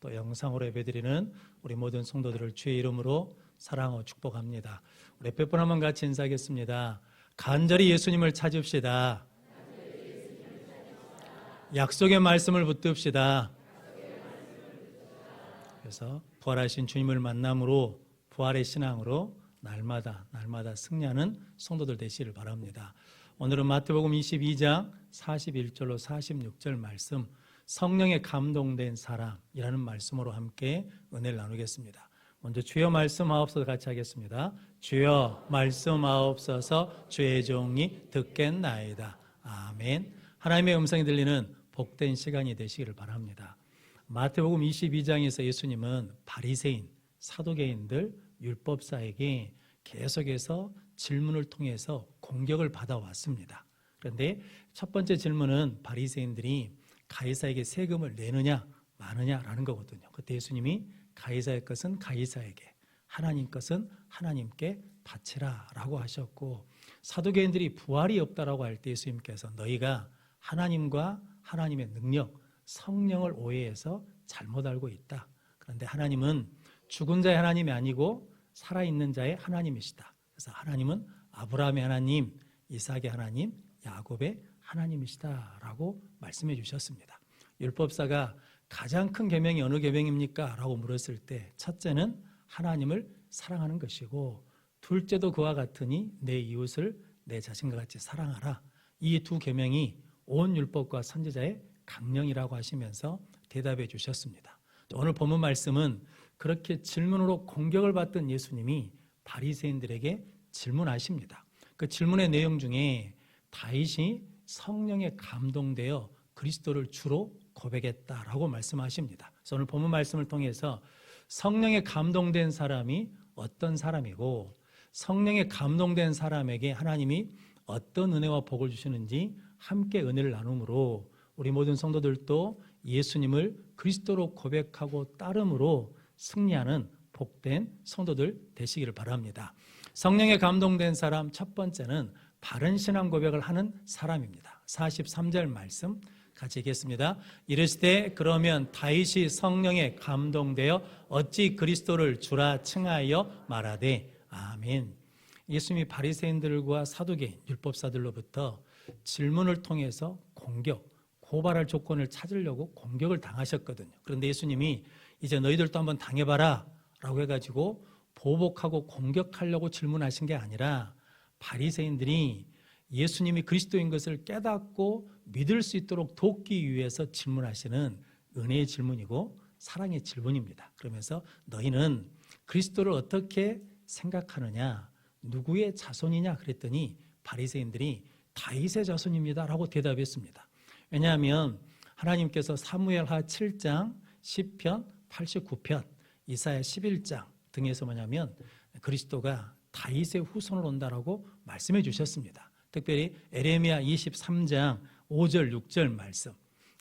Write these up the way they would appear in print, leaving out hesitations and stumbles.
또 영상으로 예배드리는 우리 모든 성도들을 주의 이름으로 사랑하고 축복합니다. 우리 몇 번 한번 같이 인사하겠습니다. 간절히 예수님을 찾읍시다. 약속의 말씀을 붙듭시다. 그래서 부활하신 주님을 만남으로 부활의 신앙으로 날마다 승리하는 성도들 되시기를 바랍니다. 오늘은 마태복음 22장 41절로 46절 말씀, 성령에 감동된 사람이라는 말씀으로 함께 은혜를 나누겠습니다. 먼저 주여 말씀하옵소서 같이 하겠습니다. 주여 말씀하옵소서 주의 종이 듣겠나이다. 아멘. 하나님의 음성이 들리는 복된 시간이 되시기를 바랍니다. 마태복음 22장에서 예수님은 바리새인, 사두개인들, 율법사에게 계속해서 질문을 통해서 공격을 받아왔습니다. 그런데 첫 번째 질문은 바리새인들이 가이사에게 세금을 내느냐 마느냐라는 거거든요. 그때 예수님이 가이사의 것은 가이사에게, 하나님 것은 하나님께 바치라 라고 하셨고, 사두개인들이 부활이 없다라고 할 때 예수님께서 너희가 하나님과 하나님의 능력, 성령을 오해해서 잘못 알고 있다. 그런데 하나님은 죽은 자의 하나님이 아니고 살아있는 자의 하나님이시다. 그래서 하나님은 아브라함의 하나님, 이삭의 하나님, 야곱의 하나님이시다 라고 말씀해 주셨습니다. 율법사가 가장 큰 계명이 어느 계명입니까? 라고 물었을 때 첫째는 하나님을 사랑하는 것이고, 둘째도 그와 같으니 내 이웃을 내 자신과 같이 사랑하라. 이 두 계명이 온 율법과 선지자의 강령이라고 하시면서 대답해 주셨습니다. 오늘 본문 말씀은 그렇게 질문으로 공격을 받던 예수님이 바리새인들에게 질문하십니다. 그 질문의 내용 중에 다윗이 성령에 감동되어 그리스도를 주로 고백했다라고 말씀하십니다. 그래서 오늘 본문 말씀을 통해서 성령에 감동된 사람이 어떤 사람이고, 성령에 감동된 사람에게 하나님이 어떤 은혜와 복을 주시는지 함께 은혜를 나눔으로 우리 모든 성도들도 예수님을 그리스도로 고백하고 따름으로 승리하는 복된 성도들 되시기를 바랍니다. 성령에 감동된 사람 첫 번째는 바른 신앙 고백을 하는 사람입니다. 43절 말씀 같이 읽겠습니다. 이르시되 그러면 다윗이 성령에 감동되어 어찌 그리스도를 주라 칭하여 말하되. 아멘. 예수님이 바리새인들과 사두개인, 율법사들로부터 질문을 통해서 공격, 고발할 조건을 찾으려고 공격을 당하셨거든요. 그런데 예수님이 이제 너희들도 한번 당해봐라 라고 해가지고 보복하고 공격하려고 질문하신 게 아니라, 바리새인들이 예수님이 그리스도인 것을 깨닫고 믿을 수 있도록 돕기 위해서 질문하시는 은혜의 질문이고 사랑의 질문입니다. 그러면서 너희는 그리스도를 어떻게 생각하느냐, 누구의 자손이냐 그랬더니 바리새인들이 다윗의 자손입니다 라고 대답했습니다. 왜냐하면 하나님께서 사무엘하 7장, 시편 89편, 이사야 11장 등에서 뭐냐면 그리스도가 다윗의 후손으로 온다라고 말씀해 주셨습니다. 특별히 에레미야 23장 5절 6절 말씀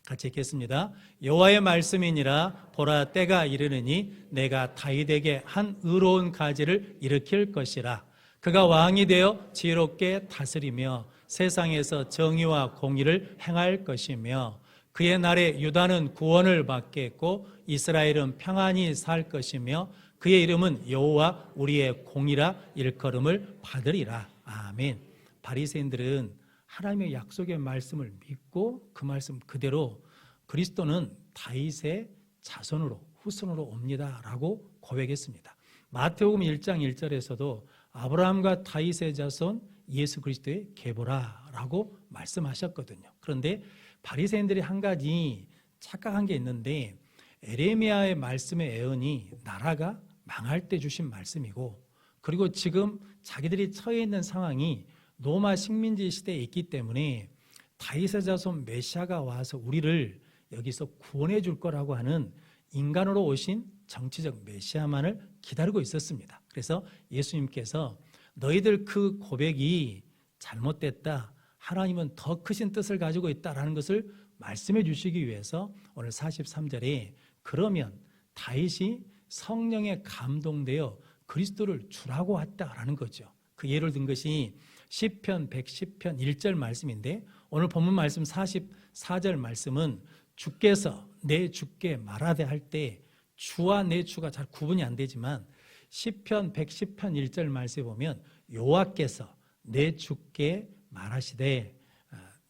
같이 읽겠습니다. 여호와의 말씀이니라 보라 때가 이르느니 내가 다윗에게 한 의로운 가지를 일으킬 것이라. 그가 왕이 되어 지혜롭게 다스리며 세상에서 정의와 공의를 행할 것이며 그의 날에 유다는 구원을 받겠고 이스라엘은 평안히 살 것이며 그의 이름은 여호와 우리의 공이라 일컬음을 받으리라. 아멘. 바리새인들은 하나님의 약속의 말씀을 믿고 그 말씀 그대로 그리스도는 다윗의 자손으로 후손으로 옵니다 라고 고백했습니다. 마태복음 1장 1절에서도 아브라함과 다윗의 자손 예수 그리스도의 계보라 라고 말씀하셨거든요. 그런데 바리새인들이 한 가지 착각한 게 있는데, 에레미야의 말씀의 예언이 나라가 망할 때 주신 말씀이고, 그리고 지금 자기들이 처해 있는 상황이 로마 식민지 시대에 있기 때문에 다윗의 자손 메시아가 와서 우리를 여기서 구원해 줄 거라고 하는 인간으로 오신 정치적 메시아만을 기다리고 있었습니다. 그래서 예수님께서 너희들 그 고백이 잘못됐다, 하나님은 더 크신 뜻을 가지고 있다라는 것을 말씀해 주시기 위해서 오늘 43절에 그러면 다윗이 성령에 감동되어 그리스도를 주라고 했다라는 거죠. 그 예를 든 것이 시편 110편 1절 말씀인데, 오늘 본문 말씀 44절 말씀은 주께서 내 주께 말하되 할 때 주와 내 주가 잘 구분이 안 되지만 시편 110편 1절 말씀에 보면 여호와께서 내 주께 말하시되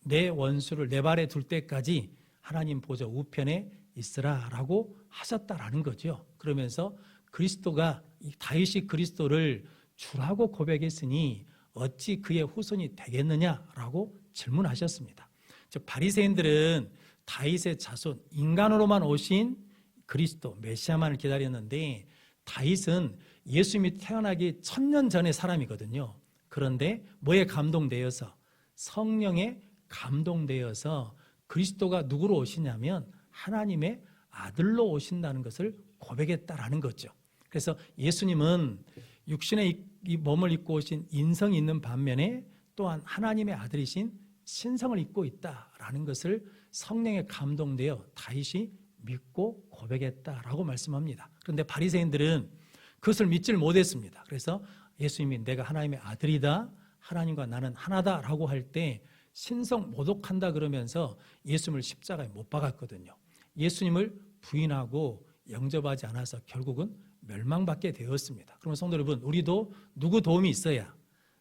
내 원수를 내 발에 둘 때까지 하나님 보좌 우편에 있으라라고 하셨다라는 거죠. 그러면서 그리스도가 다윗이 그리스도를 주라고 고백했으니 어찌 그의 후손이 되겠느냐라고 질문하셨습니다. 즉 바리새인들은 다윗의 자손, 인간으로만 오신 그리스도 메시아만을 기다렸는데 다윗은 예수님이 태어나기 1000년 전의 사람이거든요. 그런데 뭐에 감동되어서? 성령에 감동되어서 그리스도가 누구로 오시냐면 하나님의 아들로 오신다는 것을 고백했다라는 거죠. 그래서 예수님은 육신의 이 몸을 입고 오신 인성이 있는 반면에 또한 하나님의 아들이신 신성을 입고 있다라는 것을 성령에 감동되어 다윗이 믿고 고백했다라고 말씀합니다. 그런데 바리새인들은 그것을 믿질 못했습니다. 그래서 예수님이 내가 하나님의 아들이다, 하나님과 나는 하나다라고 할 때 신성 모독한다 그러면서 예수님을 십자가에 못 박았거든요. 예수님을 부인하고 영접하지 않아서 결국은 멸망받게 되었습니다. 그러면 성도 여러분, 우리도 누구 도움이 있어야?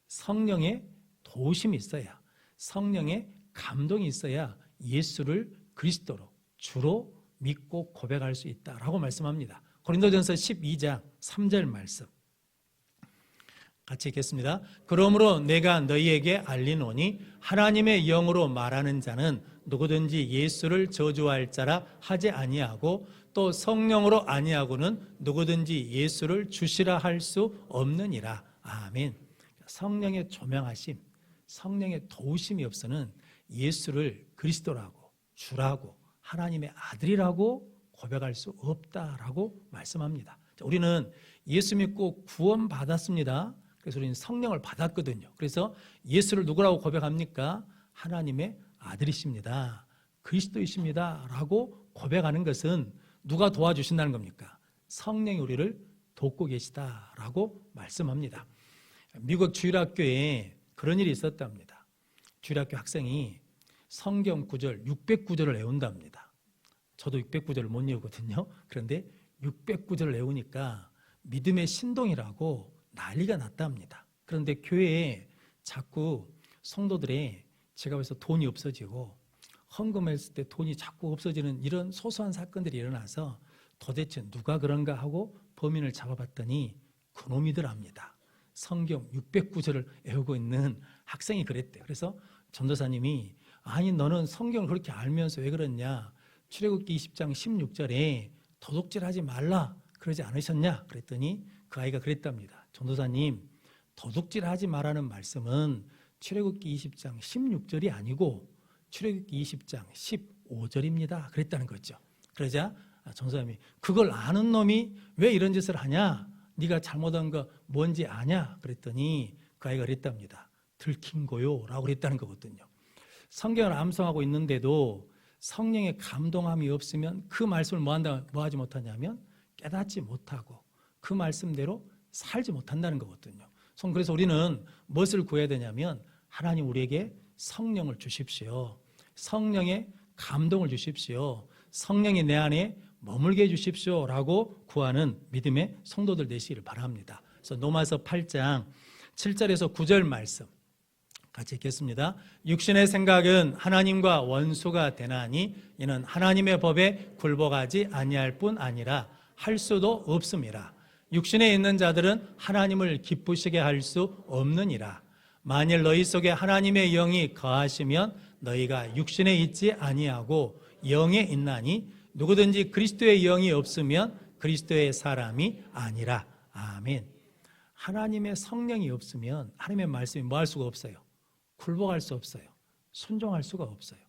성령의 도우심이 있어야, 성령의 감동이 있어야 예수를 그리스도로 주로 믿고 고백할 수 있다라고 말씀합니다. 고린도전서 12장 3절 말씀 같이 읽겠습니다. 그러므로 내가 너희에게 알리노니 하나님의 영으로 말하는 자는 누구든지 예수를 저주할 자라 하지 아니하고 또 성령으로 아니하고는 누구든지 예수를 주시라 할 수 없느니라. 아멘. 성령의 조명하심, 성령의 도우심이 없어는 예수를 그리스도라고, 주라고, 하나님의 아들이라고 고백할 수 없다라고 말씀합니다. 우리는 예수 믿고 구원 받았습니다. 그래서 우리는 성령을 받았거든요. 그래서 예수를 누구라고 고백합니까? 하나님의 아들이십니다, 그리스도이십니다 라고 고백하는 것은 누가 도와주신다는 겁니까? 성령이 우리를 돕고 계시다라고 말씀합니다. 미국 주일학교에 그런 일이 있었답니다. 주일학교 학생이 성경 구절 600구절을 외운답니다. 저도 600구절을 못 외우거든요. 그런데 600구절을 외우니까 믿음의 신동이라고 난리가 났답니다. 그런데 교회에 자꾸 성도들의 제가 그래서 돈이 없어지고 헌금했을 때 돈이 자꾸 없어지는 이런 소소한 사건들이 일어나서 도대체 누가 그런가 하고 범인을 잡아봤더니 그놈이더랍니다. 성경 600구절을 외우고 있는 학생이 그랬대요. 그래서 전도사님이 아니 너는 성경을 그렇게 알면서 왜 그러냐, 출애굽기 20장 16절에 도둑질하지 말라 그러지 않으셨냐 그랬더니 그 아이가 그랬답니다. 전도사님, 도둑질하지 말라는 말씀은 출애굽기 20장 16절이 아니고 출애굽기 20장 15절입니다 그랬다는 거죠. 그러자 전도사님이 그걸 아는 놈이 왜 이런 짓을 하냐, 네가 잘못한 거 뭔지 아냐 그랬더니 그 아이가 그랬답니다. 들킨 거요 라고 그랬다는 거거든요. 성경을 암송하고 있는데도 성령의 감동함이 없으면 그 말씀을 뭐 하지 못하냐면 깨닫지 못하고 그 말씀대로 살지 못한다는 거거든요. 그래서 우리는 무엇을 구해야 되냐면 하나님 우리에게 성령을 주십시오. 성령의 감동을 주십시오. 성령이 내 안에 머물게 해주십시오 라고 구하는 믿음의 성도들 되시기를 바랍니다. 그래서 로마서 8장 7절에서 9절 말씀 같이 읽겠습니다. 육신의 생각은 하나님과 원수가 되나니 이는 하나님의 법에 굴복하지 아니할 뿐 아니라 할 수도 없음이라. 육신에 있는 자들은 하나님을 기쁘시게 할 수 없느니라. 만일 너희 속에 하나님의 영이 거하시면 너희가 육신에 있지 아니하고 영에 있나니 누구든지 그리스도의 영이 없으면 그리스도의 사람이 아니라. 아멘. 하나님의 성령이 없으면 하나님의 말씀이 뭐 할 수가 없어요? 굴복할 수 없어요. 순종할 수가 없어요.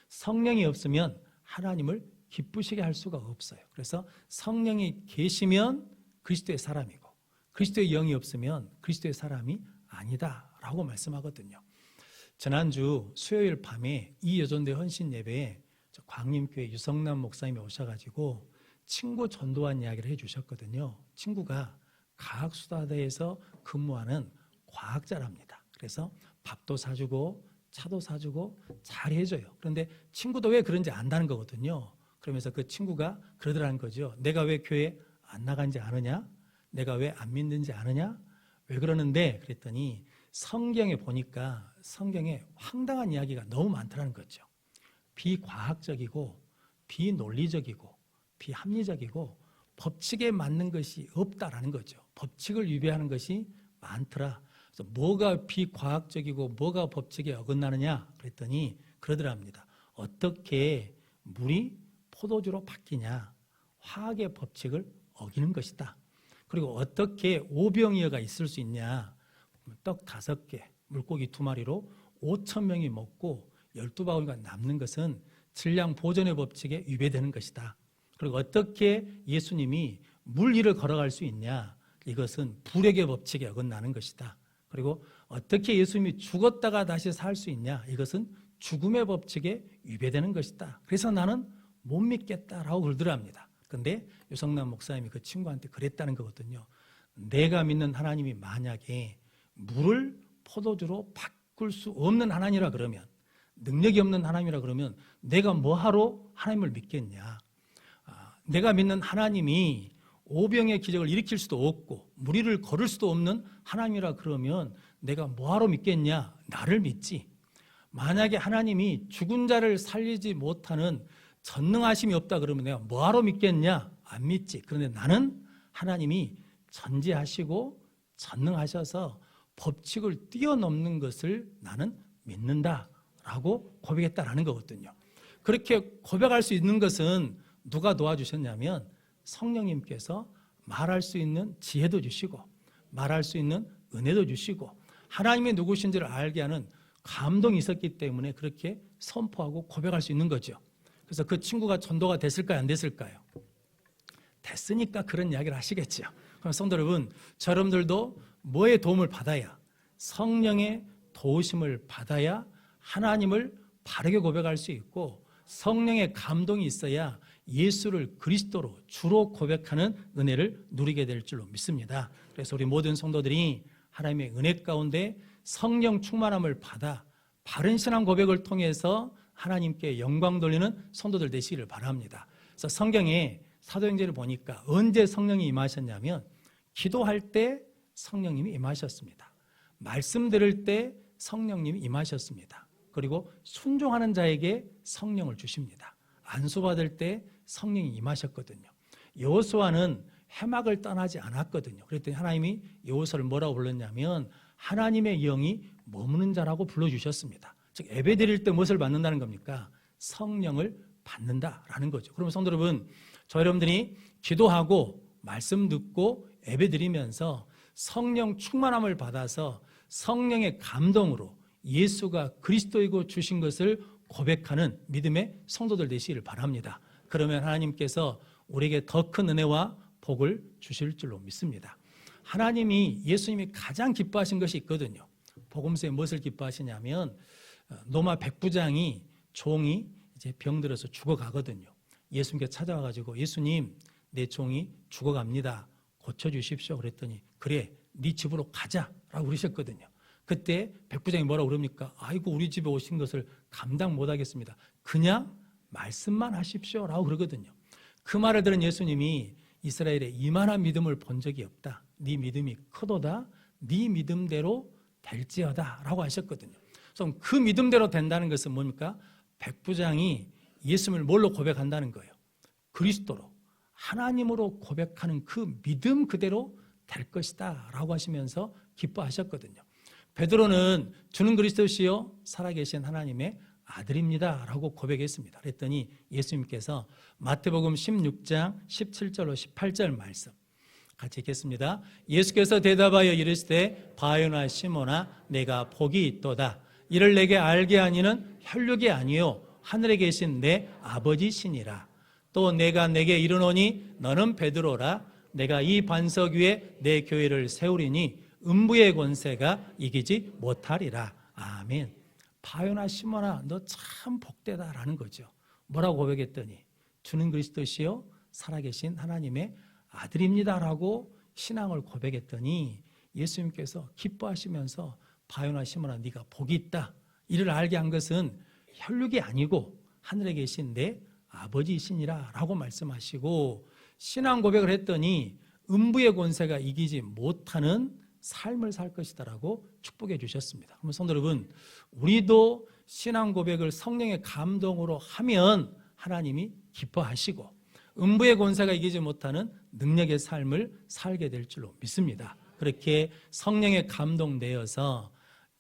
성령이 없으면 하나님을 기쁘시게 할 수가 없어요. 그래서 성령이 계시면 그리스도의 사람이고 그리스도의 영이 없으면 그리스도의 사람이 아니다라고 말씀하거든요. 지난주 수요일 밤에 이 여전대 헌신 예배에 광림교회 유성남 목사님이 오셔가지고 친구 전도한 이야기를 해주셨거든요. 친구가 과학수사대에서 근무하는 과학자랍니다. 그래서 밥도 사주고 차도 사주고 잘 해줘요. 그런데 친구도 왜 그런지 안다는 거거든요. 그러면서 그 친구가 그러더라는 거죠. 내가 왜 교회 안 나간지 아느냐? 내가 왜 안 믿는지 아느냐? 왜 그러는데? 그랬더니 성경에 보니까 성경에 황당한 이야기가 너무 많더라는 거죠. 비과학적이고 비논리적이고 비합리적이고 법칙에 맞는 것이 없다라는 거죠. 법칙을 위배하는 것이 많더라. 그래서 뭐가 비과학적이고 뭐가 법칙에 어긋나느냐 그랬더니 그러더랍니다. 어떻게 물이 포도주로 바뀌냐? 화학의 법칙을 어기는 것이다. 그리고 어떻게 오병이어가 있을 수 있냐? 떡 5개, 물고기 2마리로 5,000명이 먹고 12바구니가 남는 것은 질량 보존의 법칙에 위배되는 것이다. 그리고 어떻게 예수님이 물 위를 걸어갈 수 있냐? 이것은 불의 법칙에 어긋나는 것이다. 그리고 어떻게 예수님이 죽었다가 다시 살 수 있냐? 이것은 죽음의 법칙에 위배되는 것이다. 그래서 나는 못 믿겠다라고 그러더랍니다. 그런데 유성남 목사님이 그 친구한테 그랬다는 거거든요. 내가 믿는 하나님이 만약에 물을 포도주로 바꿀 수 없는 하나님이라 그러면, 능력이 없는 하나님이라 그러면 내가 뭐하러 하나님을 믿겠냐? 내가 믿는 하나님이 오병의 기적을 일으킬 수도 없고 물 위를 걸을 수도 없는 하나님이라 그러면 내가 뭐하러 믿겠냐? 나를 믿지. 만약에 하나님이 죽은 자를 살리지 못하는 전능하심이 없다 그러면 내가 뭐하러 믿겠냐? 안 믿지. 그런데 나는 하나님이 전지하시고 전능하셔서 법칙을 뛰어넘는 것을 나는 믿는다라고 고백했다라는 거거든요. 그렇게 고백할 수 있는 것은 누가 도와주셨냐면 성령님께서 말할 수 있는 지혜도 주시고 말할 수 있는 은혜도 주시고 하나님이 누구신지를 알게 하는 감동이 있었기 때문에 그렇게 선포하고 고백할 수 있는 거죠. 그래서 그 친구가 전도가 됐을까요? 안 됐을까요? 됐으니까 그런 이야기를 하시겠죠. 그럼 성도 여러분, 여러분들도 뭐의 도움을 받아야, 성령의 도우심을 받아야 하나님을 바르게 고백할 수 있고 성령의 감동이 있어야 예수를 그리스도로 주로 고백하는 은혜를 누리게 될 줄로 믿습니다. 그래서 우리 모든 성도들이 하나님의 은혜 가운데 성령 충만함을 받아 바른 신앙 고백을 통해서 하나님께 영광 돌리는 성도들 되시기를 바랍니다. 그래서 성경에 사도행전을 보니까 언제 성령이 임하셨냐면 기도할 때 성령님이 임하셨습니다. 말씀 들을 때 성령님이 임하셨습니다. 그리고 순종하는 자에게 성령을 주십니다. 안수받을 때 성령이 임하셨거든요. 여호수아는 해막을 떠나지 않았거든요. 그랬더니 하나님이 여호수아를 뭐라고 불렀냐면 하나님의 영이 머무는 자라고 불러주셨습니다. 즉 예배 드릴 때 무엇을 받는다는 겁니까? 성령을 받는다라는 거죠. 그러면 성도 여러분, 저 여러분들이 기도하고 말씀 듣고 예배 드리면서 성령 충만함을 받아서 성령의 감동으로 예수가 그리스도이고 주신 것을 고백하는 믿음의 성도들 되시기를 바랍니다. 그러면 하나님께서 우리에게 더 큰 은혜와 복을 주실 줄로 믿습니다. 하나님이 예수님이 가장 기뻐하신 것이 있거든요. 복음서에 무엇을 기뻐하시냐면 로마 백부장이 종이 이제 병들어서 죽어가거든요. 예수님께 찾아와가지고 예수님, 내 종이 죽어갑니다. 고쳐주십시오. 그랬더니 그래, 네 집으로 가자라고 그러셨거든요. 그때 백부장이 뭐라고 그럽니까? 아이고, 우리 집에 오신 것을 감당 못하겠습니다. 그냥 말씀만 하십시오 라고 그러거든요. 그 말을 들은 예수님이 이스라엘에 이만한 믿음을 본 적이 없다. 네 믿음이 크도다. 네 믿음대로 될지어다 라고 하셨거든요. 그래서 그 믿음대로 된다는 것은 뭡니까? 백부장이 예수님을 뭘로 고백한다는 거예요? 그리스도로, 하나님으로 고백하는 그 믿음 그대로 될 것이다 라고 하시면서 기뻐하셨거든요. 베드로는 주는 그리스도시요 살아계신 하나님의 아들입니다 라고 고백했습니다. 그랬더니 예수님께서 마태복음 16장 17절로 18절 말씀 같이 읽겠습니다. 예수께서 대답하여 이르시되 바요나 시몬아 내가 복이 있도다. 이를 내게 알게 하니는 혈육이 아니요 하늘에 계신 내 아버지시니라. 또 내가 내게 이르노니 너는 베드로라. 내가 이 반석 위에 내 교회를 세우리니 음부의 권세가 이기지 못하리라. 아멘. 바요나 시몬아 너 참 복되다라는 거죠. 뭐라고 고백했더니 주는 그리스도시요 살아계신 하나님의 아들입니다라고 신앙을 고백했더니 예수님께서 기뻐하시면서 바요나 시몬아 네가 복이 있다. 이를 알게 한 것은 혈육이 아니고 하늘에 계신 내 아버지이시니라 라고 말씀하시고, 신앙 고백을 했더니 음부의 권세가 이기지 못하는 삶을 살 것이다라고 축복해 주셨습니다. 그럼 성도 여러분, 우리도 신앙 고백을 성령의 감동으로 하면 하나님이 기뻐하시고 음부의 권세가 이기지 못하는 능력의 삶을 살게 될 줄로 믿습니다. 그렇게 성령의 감동되어서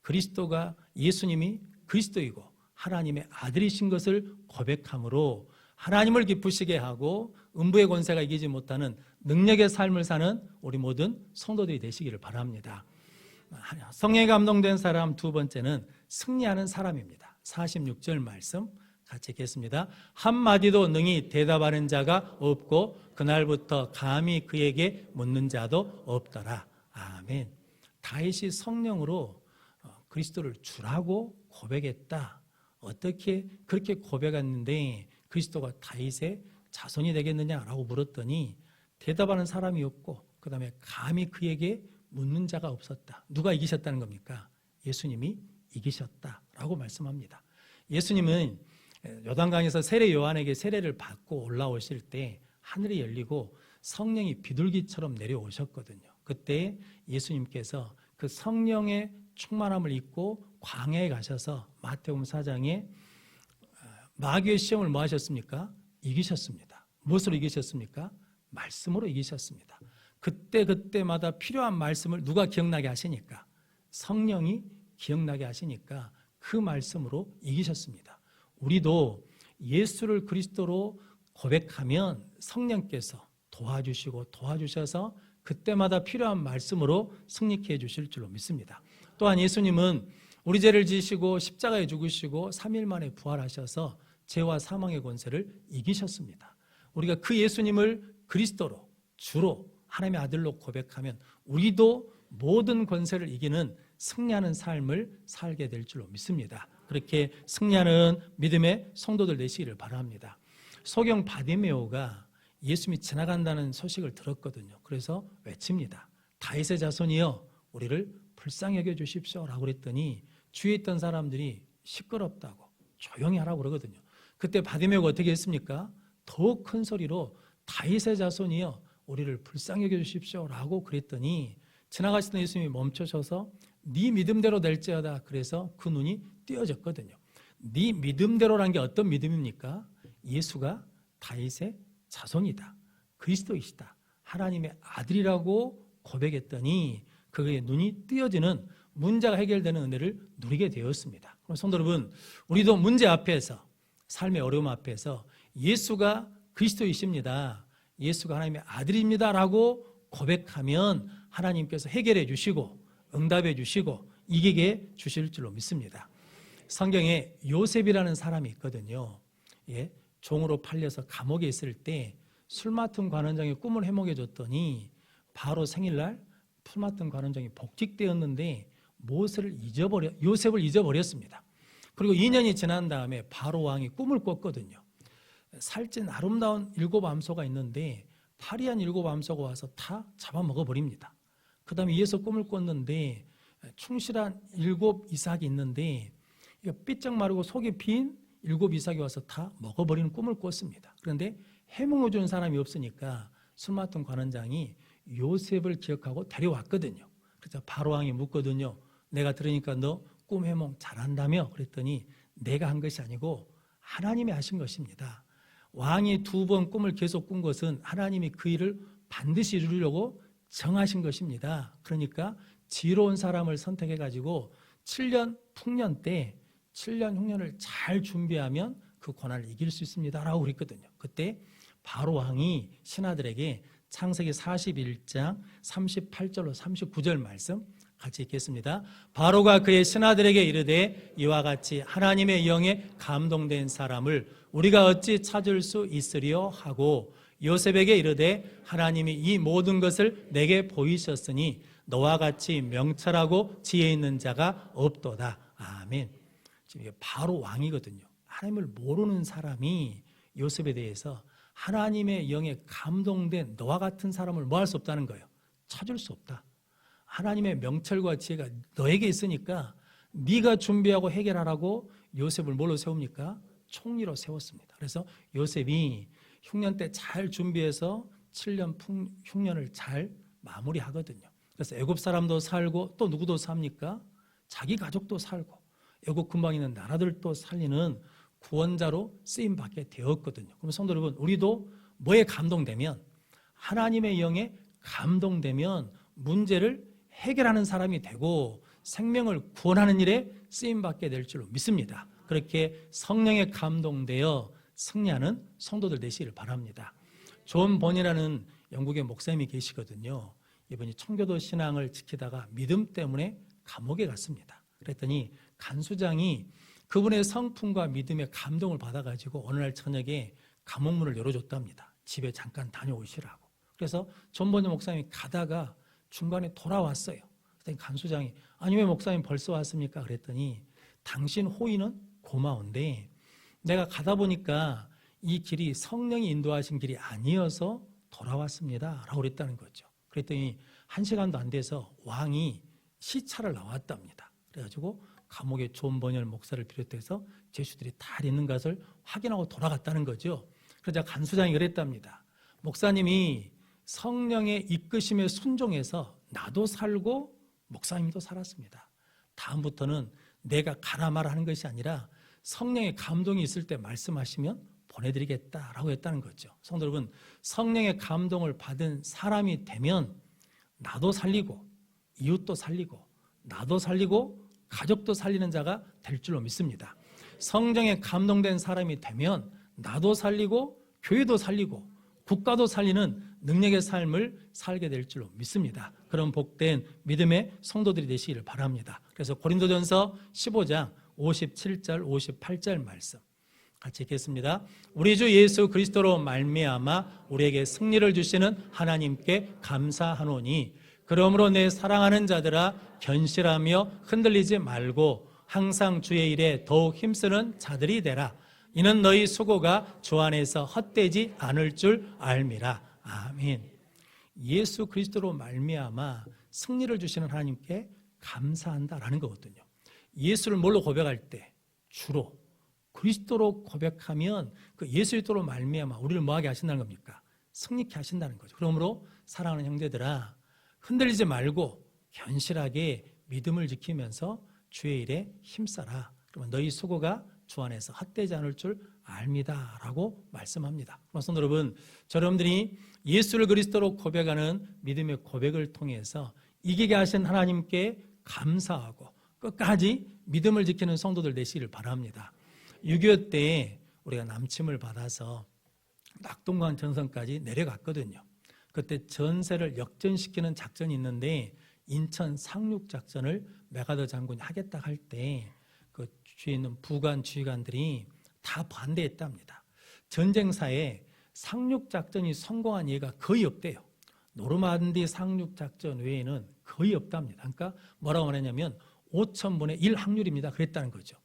그리스도가, 예수님이 그리스도이고 하나님의 아들이신 것을 고백함으로 하나님을 기쁘시게 하고 음부의 권세가 이기지 못하는 능력의 삶을 사는 우리 모든 성도들이 되시기를 바랍니다. 성령에 감동된 사람 두 번째는 승리하는 사람입니다. 46절 말씀 같이 읽겠습니다. 한마디도 능히 대답하는 자가 없고 그날부터 감히 그에게 묻는 자도 없더라. 아멘. 다윗이 성령으로 그리스도를 주라고 고백했다. 어떻게 그렇게 고백했는데 그리스도가 다윗의 자손이 되겠느냐라고 물었더니 대답하는 사람이 없고 그 다음에 감히 그에게 묻는 자가 없었다. 누가 이기셨다는 겁니까? 예수님이 이기셨다라고 말씀합니다. 예수님은 요단강에서 세례 요한에게 세례를 받고 올라오실 때 하늘이 열리고 성령이 비둘기처럼 내려오셨거든요. 그때 예수님께서 그 성령의 충만함을 입고 광야에 가셔서 마태복음 4장에 마귀의 시험을 뭐 하셨습니까? 이기셨습니다. 무엇으로 이기셨습니까? 말씀으로 이기셨습니다. 그때마다 필요한 말씀을 누가 기억나게 하시니까? 성령이 기억나게 하시니까 그 말씀으로 이기셨습니다. 우리도 예수를 그리스도로 고백하면 성령께서 도와주셔서 그때마다 필요한 말씀으로 승리케 해주실 줄로 믿습니다. 또한 예수님은 우리 죄를 지시고 십자가에 죽으시고 3일 만에 부활하셔서 죄와 사망의 권세를 이기셨습니다. 우리가 그 예수님을 그리스도로, 주로, 하나님의 아들로 고백하면 우리도 모든 권세를 이기는 승리하는 삶을 살게 될 줄로 믿습니다. 그렇게 승리하는 믿음의 성도들 되시기를 바랍니다. 소경 바디메오가 예수님이 지나간다는 소식을 들었거든요. 그래서 외칩니다. 다윗의 자손이여 우리를 불쌍히 여겨 주십시오 라고 그랬더니 주위에 있던 사람들이 시끄럽다고 조용히 하라고 그러거든요. 그때 바디메오가 어떻게 했습니까? 더 큰 소리로 다윗의 자손이여 우리를 불쌍히 여겨 주십시오 라고 그랬더니 지나가시던 예수님이 멈춰셔서 네 믿음대로 될지어다. 그래서 그 눈이 띄어졌거든요. 네 믿음대로라는 게 어떤 믿음입니까? 예수가 다윗의 자손이다, 그리스도이시다, 하나님의 아들이라고 고백했더니 그의 눈이 띄어지는 문제가 해결되는 은혜를 누리게 되었습니다. 그럼 성도 여러분, 우리도 문제 앞에서, 삶의 어려움 앞에서 예수가 그리스도이십니다, 예수가 하나님의 아들입니다 라고 고백하면 하나님께서 해결해 주시고 응답해 주시고 이기게 주실 줄로 믿습니다. 성경에 요셉이라는 사람이 있거든요. 종으로 팔려서 감옥에 있을 때 술 맡은 관원장이 꿈을 해몽해 줬더니 바로 생일날 술 맡은 관원장이 복직되었는데 요셉을 잊어버렸습니다. 그리고 2년이 지난 다음에 바로 왕이 꿈을 꿨거든요. 살찐 아름다운 7암소가 있는데 파리한 7암소가 와서 다 잡아먹어버립니다. 그 다음에 이어서 꿈을 꿨는데 충실한 7 이삭이 있는데 삐쩍 마르고 속이 빈 7 이삭이 와서 다 먹어버리는 꿈을 꿨습니다. 그런데 해몽해 준 사람이 없으니까 술 맡은 관원장이 요셉을 기억하고 데려왔거든요. 그래서 바로왕이 묻거든요. 내가 들으니까 너 꿈 해몽 잘한다며? 그랬더니 내가 한 것이 아니고 하나님이 하신 것입니다. 왕이 2번 꿈을 계속 꾼 것은 하나님이 그 일을 반드시 이루려고 정하신 것입니다. 그러니까 지혜로운 사람을 선택해가지고 7년 풍년 때 7년 흉년을 잘 준비하면 그 고난을 이길 수 있습니다 라고 그랬거든요. 그때 바로 왕이 신하들에게 창세기 41장 38절로 39절 말씀 같이 읽겠습니다. 바로가 그의 신하들에게 이르되 이와 같이 하나님의 영에 감동된 사람을 우리가 어찌 찾을 수 있으리요 하고 요셉에게 이르되 하나님이 이 모든 것을 내게 보이셨으니 너와 같이 명철하고 지혜 있는 자가 없도다. 아멘. 지금 바로 왕이거든요. 하나님을 모르는 사람이 요셉에 대해서 하나님의 영에 감동된 너와 같은 사람을 뭐 할 수 없다는 거예요? 찾을 수 없다. 하나님의 명철과 지혜가 너에게 있으니까 네가 준비하고 해결하라고 요셉을 뭘로 세웁니까? 총리로 세웠습니다. 그래서 요셉이 흉년 때 잘 준비해서 7년 흉년을 잘 마무리하거든요. 그래서 애굽 사람도 살고 또 누구도 삽니까? 자기 가족도 살고 애굽 근방에 있는 나라들도 살리는 구원자로 쓰임받게 되었거든요. 그럼 성도 여러분, 우리도 뭐에 감동되면, 하나님의 영에 감동되면 문제를 해결하는 사람이 되고 생명을 구원하는 일에 쓰임받게 될 줄로 믿습니다. 그렇게 성령에 감동되어 승리하는 성도들 되시기를 바랍니다. 존 번이라는 영국의 목사님이 계시거든요. 이분이 청교도 신앙을 지키다가 믿음 때문에 감옥에 갔습니다. 그랬더니 간수장이 그분의 성품과 믿음에 감동을 받아가지고 어느 날 저녁에 감옥문을 열어줬답니다. 집에 잠깐 다녀오시라고. 그래서 존 번이 목사님이 가다가 중간에 돌아왔어요. 그랬더니 간수장이 아니 왜 목사님 벌써 왔습니까? 그랬더니 당신 호의는 고마운데 내가 가다 보니까 이 길이 성령이 인도하신 길이 아니어서 돌아왔습니다 라고 그랬다는 거죠. 그랬더니 1시간도 안 돼서 왕이 시차를 나왔답니다. 그래가지고 감옥에 존 버니얼 목사를 비롯해서 죄수들이 다 있는 것을 확인하고 돌아갔다는 거죠. 그러자 간수장이 그랬답니다. 목사님이 성령의 이끄심에 순종해서 나도 살고 목사님도 살았습니다. 다음부터는 내가 가라 마라 하는 것이 아니라 성령의 감동이 있을 때 말씀하시면 보내드리겠다라고 했다는 거죠. 성도 여러분, 성령의 감동을 받은 사람이 되면 나도 살리고 이웃도 살리고 나도 살리고 가족도 살리는 자가 될 줄로 믿습니다. 성령에 감동된 사람이 되면 나도 살리고 교회도 살리고 국가도 살리는 능력의 삶을 살게 될 줄로 믿습니다. 그런 복된 믿음의 성도들이 되시기를 바랍니다. 그래서 고린도전서 15장 57절 58절 말씀 같이 읽겠습니다. 우리 주 예수 그리스도로 말미암아 우리에게 승리를 주시는 하나님께 감사하노니 그러므로 내 사랑하는 자들아 견실하며 흔들리지 말고 항상 주의 일에 더욱 힘쓰는 자들이 되라. 이는 너희 수고가 주 안에서 헛되지 않을 줄 알미라. 아멘. 예수 그리스도로 말미암아 승리를 주시는 하나님께 감사한다라는 거거든요. 예수를 뭘로 고백할 때? 주로 그리스도로 고백하면 그 예수 그리스도로 말미암아 우리를 뭐하게 하신다는 겁니까? 승리케 하신다는 거죠. 그러므로 사랑하는 형제들아 흔들리지 말고 견실하게 믿음을 지키면서 주의 일에 힘써라. 그러면 너희 수고가 주 안에서 헛되지 않을 줄 압니다 라고 말씀합니다. 그래서 여러분, 여러분들이 예수를 그리스도로 고백하는 믿음의 고백을 통해서 이기게 하신 하나님께 감사하고 끝까지 믿음을 지키는 성도들 되시기를 바랍니다. 6.25 때 우리가 남침을 받아서 낙동강 전선까지 내려갔거든요. 그때 전세를 역전시키는 작전이 있는데 인천 상륙작전을 메가더 장군이 하겠다 할 때 그 주위에 있는 부관 지휘관들이 다 반대했답니다. 전쟁사에 상륙작전이 성공한 예가 거의 없대요. 노르만디 상륙작전 외에는 거의 없답니다. 그러니까 뭐라고 말했냐면 5,000분의 1 확률입니다. 그랬다는 거죠.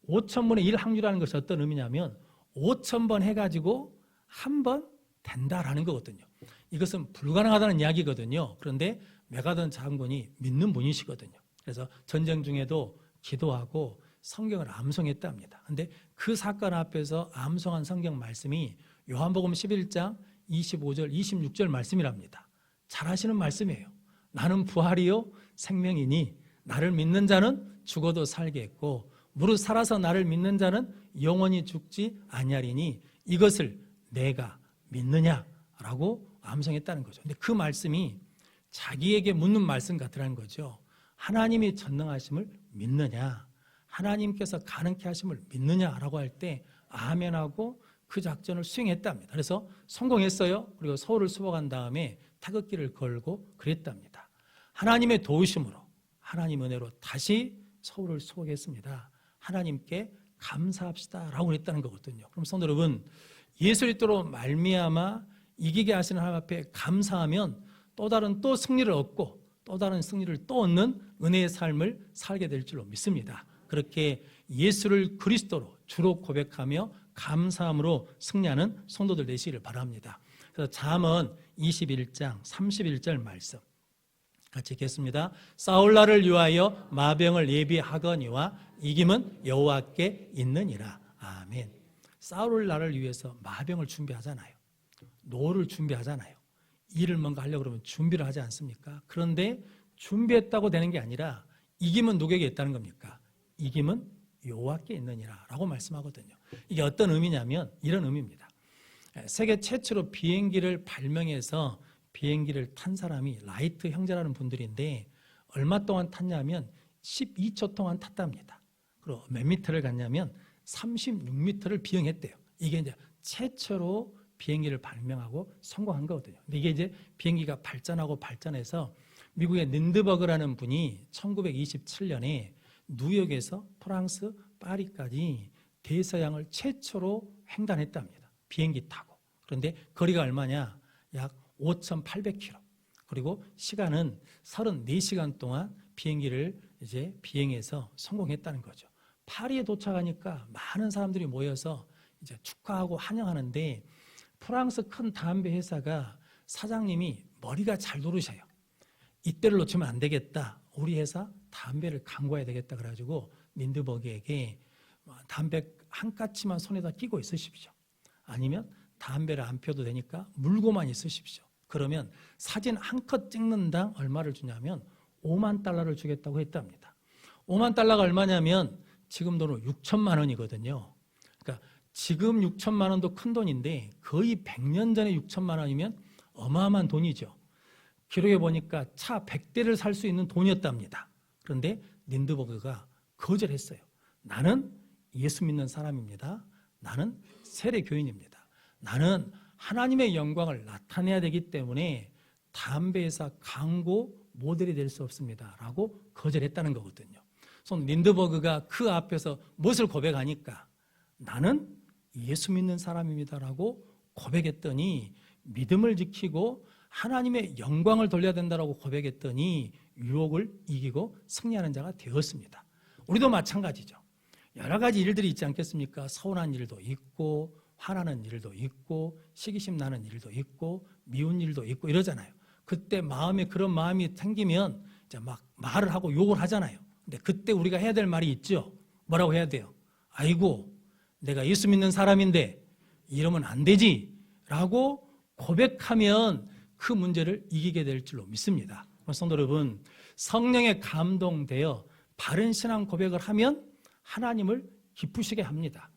5,000분의 1 확률이라는 것이 어떤 의미냐면 5,000번 해가지고 한 번 된다라는 거거든요. 이것은 불가능하다는 이야기거든요. 그런데 메가더 장군이 믿는 분이시거든요. 그래서 전쟁 중에도 기도하고 성경을 암송했답니다. 그런데 그 사건 앞에서 암송한 성경 말씀이 요한복음 11장 25절 26절 말씀이랍니다. 잘 아시는 말씀이에요. 나는 부활이요 생명이니 나를 믿는 자는 죽어도 살겠고 무릇 살아서 나를 믿는 자는 영원히 죽지 아니하리니 이것을 내가 믿느냐라고 암송했다는 거죠. 근데 그 말씀이 자기에게 묻는 말씀 같으라는 거죠. 하나님이 전능하심을 믿느냐, 하나님께서 가능케 하심을 믿느냐라고 할 때 아멘하고 그 작전을 수행했답니다. 그래서 성공했어요. 그리고 서울을 수복한 다음에 타격기를 걸고 그랬답니다. 하나님의 도우심으로 하나님 은혜로 다시 서울을 수복했습니다. 하나님께 감사합시다라고 그랬다는 거거든요. 그럼 성도 여러분, 예수 그리스도로 말미암아 이기게 하시는 하나님 앞에 감사하면 또 다른 또 승리를 얻고 또 다른 승리를 또 얻는 은혜의 삶을 살게 될 줄로 믿습니다. 그렇게 예수를 그리스도로 주로 고백하며 감사함으로 승리하는 성도들 되시기를 바랍니다. 그래서 잠언 21장 31절 말씀 같이 읽겠습니다. 싸울 날을 위하여 마병을 예비하거니와 이김은 여호와께 있느니라. 아멘. 싸울 날을 위해서 마병을 준비하잖아요. 노를 준비하잖아요. 일을 뭔가 하려고 그러면 준비를 하지 않습니까? 그런데 준비했다고 되는 게 아니라 이김은 누구에게 있다는 겁니까? 이김은 여호와께 있느니라 라고 말씀하거든요. 이게 어떤 의미냐면 이런 의미입니다. 세계 최초로 비행기를 발명해서 비행기를 탄 사람이 라이트 형제라는 분들인데 얼마 동안 탔냐면 12초 동안 탔답니다. 그리고 몇 미터를 갔냐면 36미터를 비행했대요. 이게 이제 최초로 비행기를 발명하고 성공한 거거든요. 근데 이게 이제 비행기가 발전해서 미국의 닌드버그라는 분이 1927년에 뉴욕에서 프랑스 파리까지 대서양을 최초로 횡단했답니다. 비행기 타고. 그런데 거리가 얼마냐? 약 5,800km. 그리고 시간은 34시간 동안 비행기를 이제 비행해서 성공했다는 거죠. 파리에 도착하니까 많은 사람들이 모여서 이제 축하하고 환영하는데 프랑스 큰 담배 회사가 사장님이 머리가 잘 노르셔요. 이때를 놓치면 안 되겠다. 우리 회사 담배를 강구해야 되겠다. 그래가지고 닌드버그에게 담배 한 까치만 손에다 끼고 있으십시오. 아니면 담배를 안 펴도 되니까 물고만 있으십시오. 그러면 사진 한 컷 찍는당 얼마를 주냐면 5만 달러를 주겠다고 했답니다. 5만 달러가 얼마냐면 지금 돈으로 6천만 원이거든요. 그러니까 지금 6천만 원도 큰 돈인데 거의 100년 전에 6천만 원이면 어마어마한 돈이죠. 기록에 보니까 차 100대를 살 수 있는 돈이었답니다. 그런데 닌드버그가 거절했어요. 나는 예수 믿는 사람입니다. 나는 세례교인입니다. 나는 하나님의 영광을 나타내야 되기 때문에 담배 회사 광고 모델이 될 수 없습니다. 라고 거절했다는 거거든요. 그래서 닌드버그가 그 앞에서 무엇을 고백하니까 나는 예수 믿는 사람입니다라고 고백했더니 믿음을 지키고 하나님의 영광을 돌려야 된다라고 고백했더니 유혹을 이기고 승리하는 자가 되었습니다. 우리도 마찬가지죠. 여러 가지 일들이 있지 않겠습니까? 서운한 일도 있고 화나는 일도 있고 시기심 나는 일도 있고 미운 일도 있고 이러잖아요. 그때 마음에 그런 마음이 생기면 이제 막 말을 하고 욕을 하잖아요. 근데 그때 우리가 해야 될 말이 있죠. 뭐라고 해야 돼요? 아이고 내가 예수 믿는 사람인데 이러면 안 되지 라고 고백하면 그 문제를 이기게 될 줄로 믿습니다. 성도 여러분, 성령에 감동되어 바른 신앙 고백을 하면 하나님을 기쁘시게 합니다.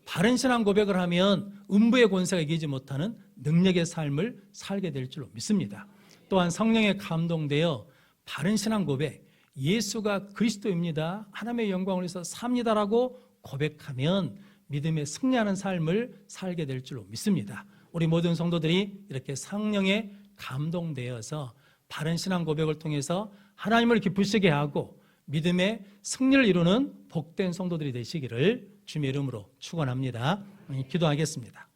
바른 신앙 고백을 하면 음부의 권세가 이기지 못하는 능력의 삶을 살게 될 줄로 믿습니다. 또한 성령에 감동되어 바른 신앙 고백, 예수가 그리스도입니다. 하나님의 영광을 위해서 삽니다라고 고백하면 믿음에 승리하는 삶을 살게 될 줄로 믿습니다. 우리 모든 성도들이 이렇게 성령에 감동되어서 바른 신앙 고백을 통해서 하나님을 기쁘시게 하고 믿음의 승리를 이루는 복된 성도들이 되시기를 주님의 이름으로 축원합니다. 기도하겠습니다.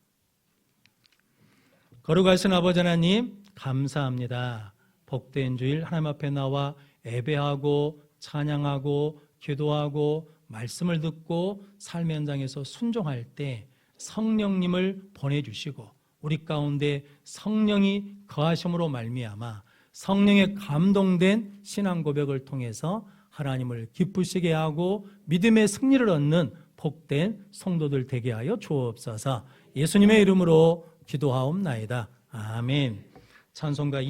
거룩하신 아버지 하나님 감사합니다. 복된 주일 하나님 앞에 나와 예배하고 찬양하고 기도하고 말씀을 듣고 삶의 현장에서 순종할 때 성령님을 보내주시고 우리 가운데 성령이 거하심으로 말미암아 성령에 감동된 신앙 고백을 통해서 하나님을 기쁘시게 하고 믿음의 승리를 얻는 복된 성도들 되게 하여 주옵소서. 예수님의 이름으로 기도하옵나이다. 아멘. 찬송가